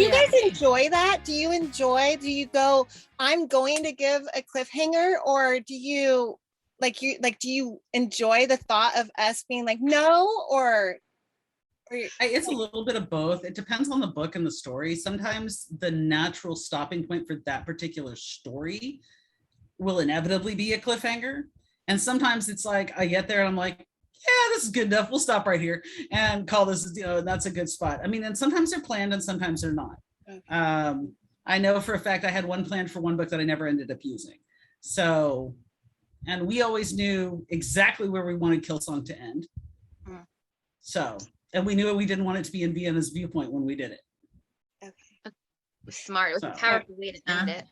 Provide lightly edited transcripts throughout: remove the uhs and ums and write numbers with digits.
you guys enjoy that? Do you go, I'm going to give a cliffhanger, or do you do you enjoy the thought of us being like, no, or it's a little bit of both. It depends on the book and the story. Sometimes the natural stopping point for that particular story will inevitably be a cliffhanger. And sometimes it's like I get there and I'm like, yeah, this is good enough. We'll stop right here and call this, that's a good spot. I mean, and sometimes they're planned and sometimes they're not. Okay. I know for a fact I had one planned for one book that I never ended up using. So, and we always knew exactly where we wanted Killsong to end. So, and we knew we didn't want it to be in Vienna's viewpoint when we did it. Okay. Smart. It was a powerful way to end it.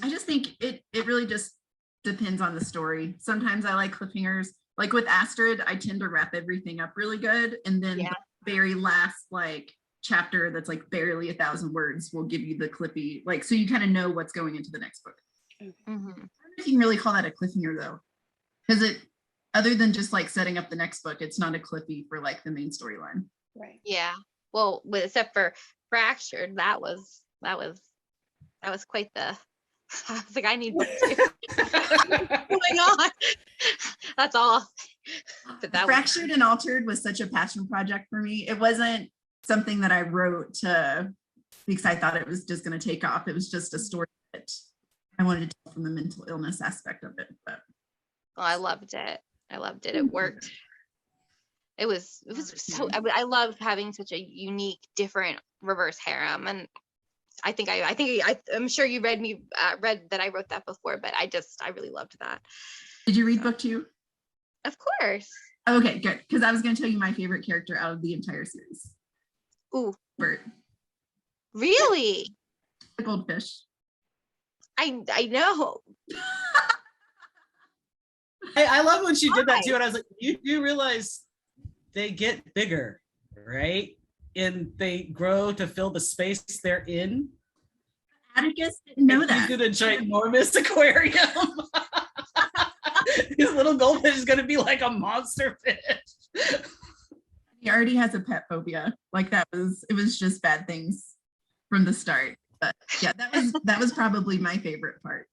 I just think it really just depends on the story. Sometimes I like cliffhangers. Like with Astrid, I tend to wrap everything up really good. And then the very last chapter that's barely 1,000 words will give you the clippy, so you kind of know what's going into the next book. Mm-hmm. I don't know if you can really call that a cliffhanger though. Because it, other than just setting up the next book, it's not a clippy for the main storyline. Right. Yeah. Well, except for Fractured, that was quite the. I was like, I need book 2. What's going on? That's all. But that Fractured and Altered was such a passion project for me. It wasn't something that I wrote because I thought it was just going to take off. It was just a story that I wanted to tell from the mental illness aspect of it. But I loved it. It worked. It was so. I love having such a unique, different reverse harem, and I'm sure you read that I wrote that before, but I really loved that. Did you read book 2? Of course. Okay, good. Because I was going to tell you my favorite character out of the entire series. Ooh. Bert. Really? The goldfish. I know. I love when she did that too, and I was like, you do realize they get bigger, right? And they grow to fill the space they're in. Atticus didn't know that. He's in a ginormous aquarium. His little goldfish is going to be like a monster fish. He already has a pet phobia. It was just bad things from the start. But yeah, that was probably my favorite part.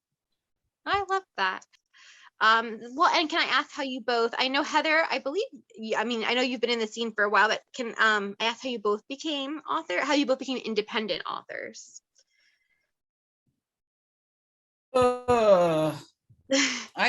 I love that. Well, and can I ask how you both, I know Heather, I know you've been in the scene for a while, but can I ask how you both became independent authors? I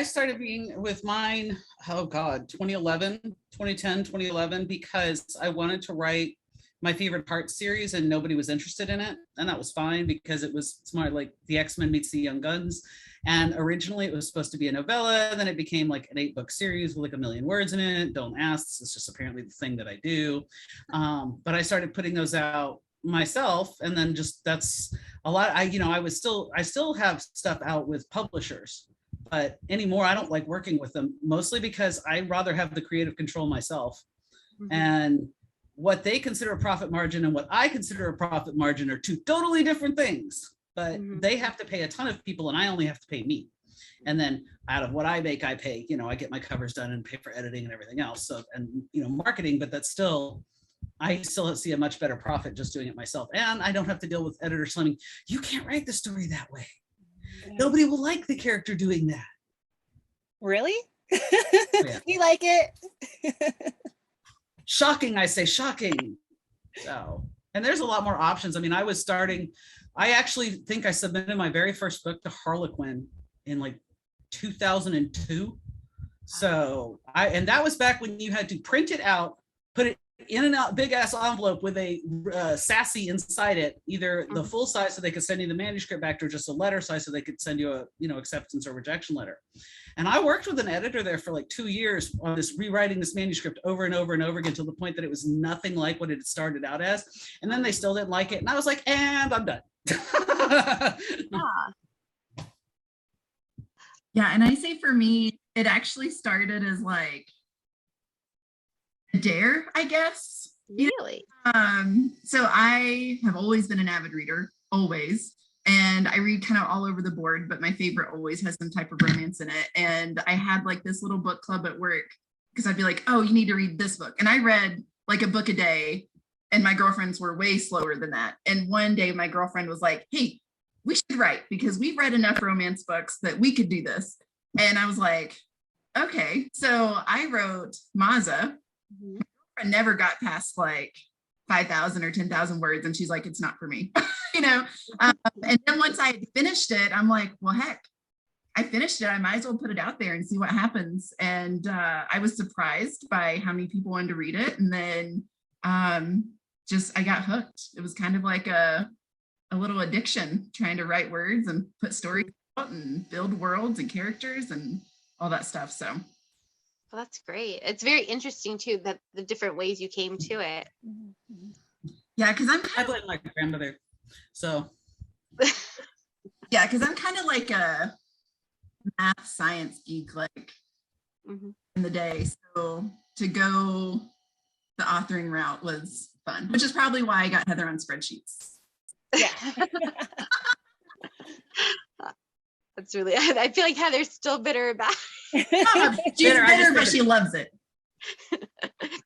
started being with mine, 2010, because I wanted to write my favorite Heart series and nobody was interested in it. And that was fine because it's more like the X-Men meets the Young Guns. And originally it was supposed to be a novella. Then it became an 8-book series with 1 million words in it. Don't ask, this is just apparently the thing that I do. But I started putting those out myself. And then that's a lot. I still have stuff out with publishers, but anymore, I don't like working with them, mostly because I rather have the creative control myself. Mm-hmm. And what they consider a profit margin and what I consider a profit margin are two totally different things. But they have to pay a ton of people and I only have to pay me. And then out of what I make, I pay, I get my covers done and pay for editing and everything else. So, and, marketing, but I still see a much better profit just doing it myself. And I don't have to deal with editors slamming, you can't write the story that way. Nobody will like the character doing that. Really? Yeah. You like it? Shocking, I say, shocking. So, and there's a lot more options. I actually think I submitted my very first book to Harlequin in 2002. So and that was back when you had to print it out, put it in a big ass envelope with a sassy inside it, either the full size so they could send you the manuscript back or just a letter size so they could send you a acceptance or rejection letter. And I worked with an editor there for 2 years on this, rewriting this manuscript over and over and over again to the point that it was nothing like what it had started out as. And then they still didn't like it. And I was like, and I'm done. Yeah, and I say for me, it actually started as a dare, I guess. Really? So I have always been an avid reader, always. And I read kind of all over the board, but my favorite always has some type of romance in it. And I had this little book club at work because I'd be like, oh, you need to read this book. And I read a book a day. And my girlfriends were way slower than that. And one day my girlfriend was like, hey, we should write because we've read enough romance books that we could do this. And I was like, okay. So I wrote Maza. I never got past like 5,000 or 10,000 words. And she's like, it's not for me, you know? And then once I finished it, I'm like, well, heck, I finished it. I might as well put it out there and see what happens. And I was surprised by how many people wanted to read it. And then I got hooked. It was kind of like a little addiction, trying to write words and put stories out and build worlds and characters and all that stuff. So well, that's great. It's very interesting too, that the different ways you came to it. yeah, because I blame my grandmother. So yeah, because I'm kind of like a math science geek, like in the day. So to go the authoring route was fun, which is probably why I got Heather on spreadsheets. Yeah. That's really, I feel like Heather's still bitter about She's bitter, but she loves it.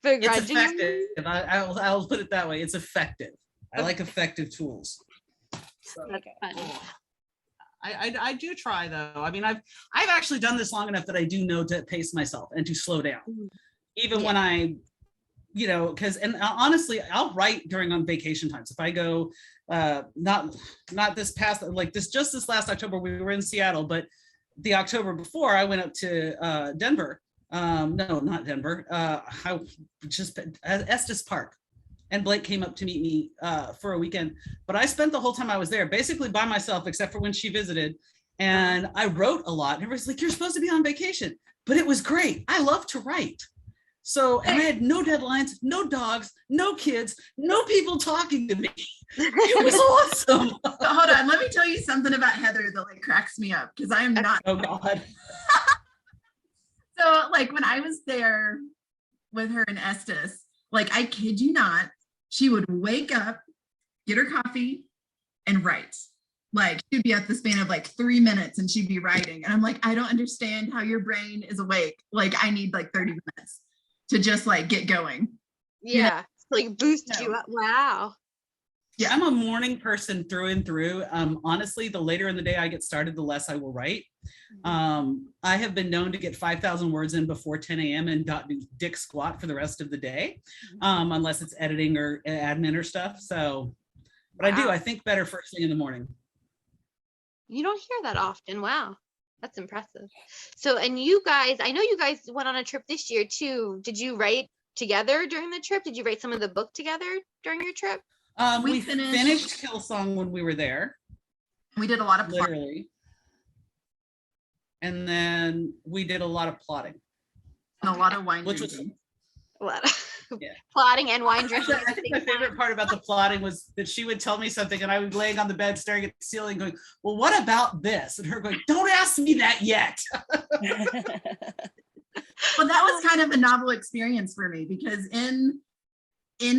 It's effective. I'll put it that way. It's effective. I like effective tools. So, That's funny. I do try though. I mean, I've actually done this long enough that I do know to pace myself and to slow down, even when I, you know, honestly, I'll write on vacation times. If I go, not this past, like just this last October, we were in Seattle, but the October before I went up to Denver. No, not Denver. Estes Park. And Blake came up to meet me for a weekend, but I spent the whole time I was there basically by myself, except for when she visited. And I wrote a lot. And everybody's like, you're supposed to be on vacation, but it was great. I love to write. So, and I had no deadlines, no dogs, no kids, no people talking to me. It was awesome. So hold on, let me tell you something about Heather that like cracks me up because I am not. Oh God. So like when I was there with her in Estes, like I kid you not, she would wake up, get her coffee, and write. Like she'd be at the span of like 3 minutes and she'd be writing. And I'm like, I don't understand how your brain is awake. Like I need like 30 minutes to just like get going. Yeah, like boost you up. Wow. Yeah, I'm a morning person through and through. Honestly, the later in the day I get started, the less I will write. I have been known to get 5,000 words in before 10 a.m. and not do dick squat for the rest of the day, unless it's editing or admin or stuff. So, but I do. I think better first thing in the morning. You don't hear that often. Wow. That's impressive. So, and you guys, I know you guys went on a trip this year too. Did you write together during the trip? Did you write some of the book together during your trip? We finished Killsong when we were there. We did a lot of literally. And then we did a lot of plotting. And a lot of wine which drinking. Was a lot of plotting and wine drinking. I think my favorite part about the plotting was that she would tell me something and I would be laying on the bed staring at the ceiling going, well, what about this? And her going, don't ask me that yet. Well, that was kind of a novel experience for me because in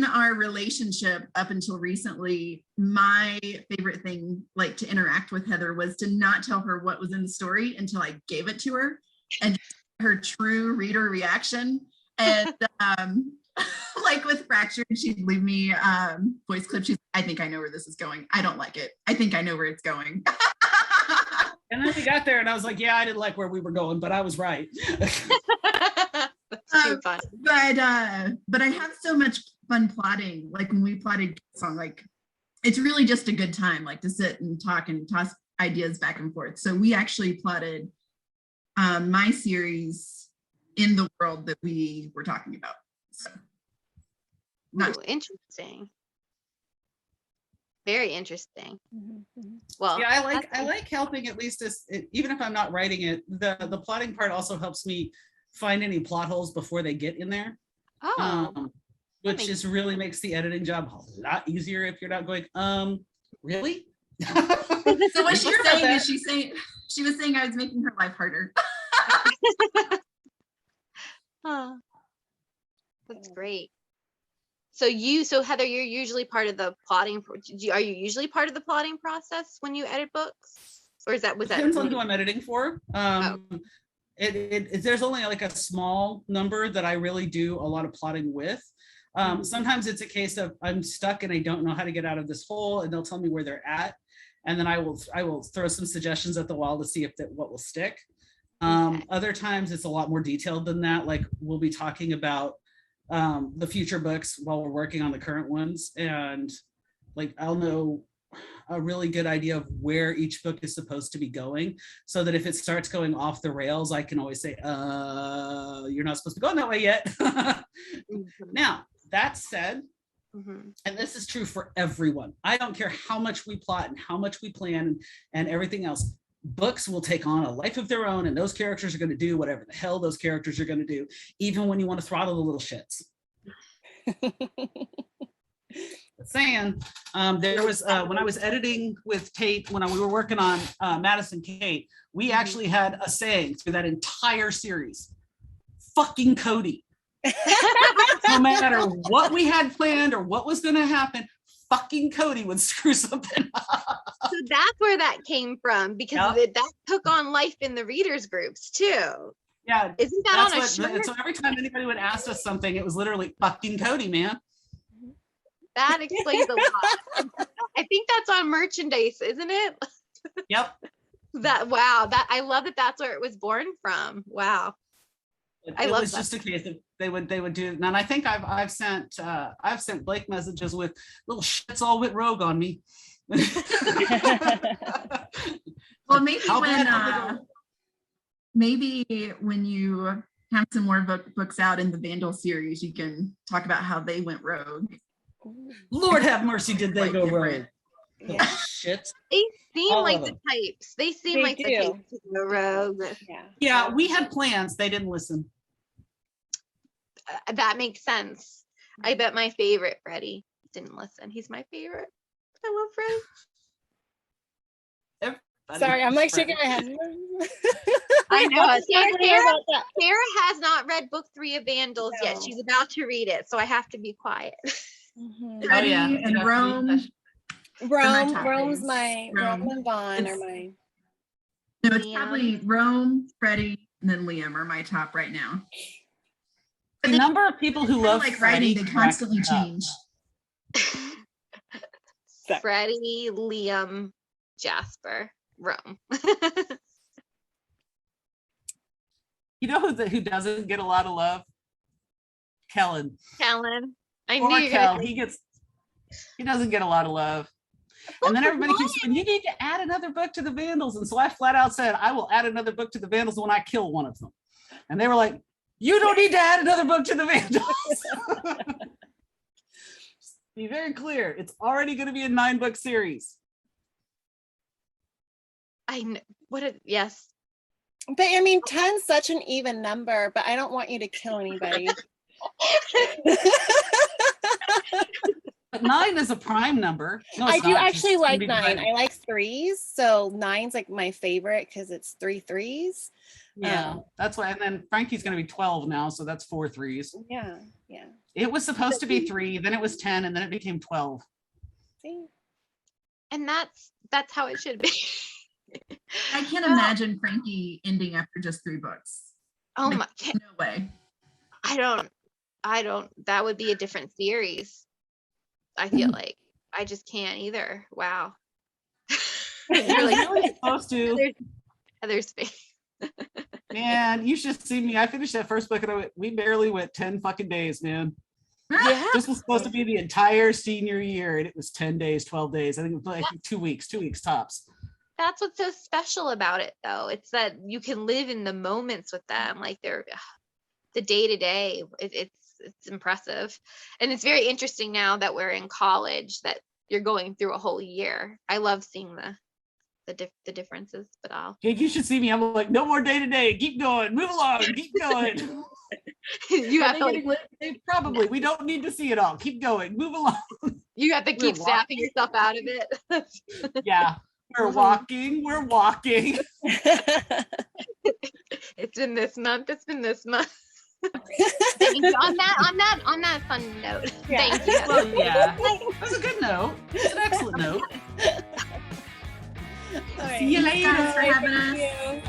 our relationship up until recently, my favorite thing like to interact with Heather was to not tell her what was in the story until I gave it to her and her true reader reaction. And like with Fractured, she'd leave me voice clips. She's I think I know where this is going. I don't like it. I think I know where it's going. And then we got there and I was like, yeah, I didn't like where we were going, but I was right. That's too fun. But I have so much fun plotting. Like when we plotted song, like it's really just a good time, like to sit and talk and toss ideas back and forth. So we actually plotted my series in the world that we were talking about. So interesting. Very interesting. Well, yeah, I like helping at least even if I'm not writing it, the plotting part also helps me find any plot holes before they get in there. Which is really makes the editing job a lot easier if you're not going, really? So what she's saying is she was saying I was making her life harder. That's great. So Heather, you're usually part of the plotting. Are you usually part of the plotting process when you edit books, or Depends on who I'm editing for. There's only like a small number that I really do a lot of plotting with. Sometimes it's a case of I'm stuck and I don't know how to get out of this hole, and they'll tell me where they're at, and then I will throw some suggestions at the wall to see if what will stick. Other times it's a lot more detailed than that. Like we'll be talking about the future books while we're working on the current ones, and like I'll know a really good idea of where each book is supposed to be going, so that if it starts going off the rails, I can always say, you're not supposed to go that way yet. Now, that said, and this is true for everyone, I don't care how much we plot and how much we plan and everything else, books will take on a life of their own, and those characters are going to do whatever the hell those characters are going to do, even when you want to throttle the little shits. Saying there was when I was editing with Tate, when we were working on Madison Kate, we actually had a saying through that entire series: fucking Cody. No matter what we had planned or what was going to happen, fucking Cody would screw something up. So that's where that came from, because that took on life in the readers groups too. Yeah, isn't that on a shirt? So every time anybody would ask us something, it was literally fucking Cody, man. That explains a lot. I think that's on merchandise, isn't it? Yep. That I love that that's where it was born from. Wow. It was just a case of they would do, and I think I've sent Blake messages with little shits all wit rogue on me. Well, maybe when you have some more books out in the Vandal series, you can talk about how they went rogue. Lord have mercy, did they go rogue? Yeah. Shit. They seem All like of the them. types. They seem like the types to go rogue. Yeah, we had plans. They didn't listen. That makes sense. I bet my favorite, Freddie, didn't listen. He's my favorite. I love Freddie. Sorry, I'm like shaking my head. I know. Sarah Sarah has not read book 3 of Vandals yet. She's about to read it, so I have to be quiet. Freddie and Rome. Rome's my Rome and Vaughn are my. No, it's probably Rome, Freddie, and then Liam are my top right now. The number of people who love like writing, they constantly change. Freddie, Liam, Jasper, Rome. You know who doesn't get a lot of love? Kellen. I knew you Kel. He doesn't get a lot of love. And then everybody keeps saying, you need to add another book to the Vandals. And so I flat out said, I will add another book to the Vandals when I kill one of them. And they were like, you don't need to add another book to the Vandals. Be very clear. It's already going to be a 9-book series. I know. Yes. But I mean, 10's such an even number, but I don't want you to kill anybody. But 9 is a prime number. No, I do not. actually It's like 9. divided. I like 3s. So 9's like my favorite because it's 3 3s. Yeah, that's why. And then Frankie's going to be 12 now. So that's 4 3s. Yeah. It was supposed to be 3, then it was 10, and then it became 12. See? And that's how it should be. I can't imagine Frankie ending after just 3 books. Oh Like, my. no way. I don't. That would be a different series. I feel like I just can't either. Wow. You're really supposed to. Other space. Man, you should see me. I finished that first book and we barely went 10 fucking days, man. Yeah. This was supposed to be the entire senior year, and it was 10 days, 12 days. I think it was like 2 weeks tops. That's what's so special about it, though. It's that you can live in the moments with them, like they're the day to day. It's impressive, and it's very interesting now that we're in college that you're going through a whole year. I love seeing the differences, but You should see me. I'm like, no more day to day. Keep going. Move along. Keep going. You have to probably. We don't need to see it all. Keep going. Move along. You have to keep snapping yourself out of it. Yeah. We're walking. It's been this month. Thank you. On that fun note. Yeah. Thank you. Well, yeah. That's a good note. It's an excellent note. All right. See you later. Thanks for having us. Thank you.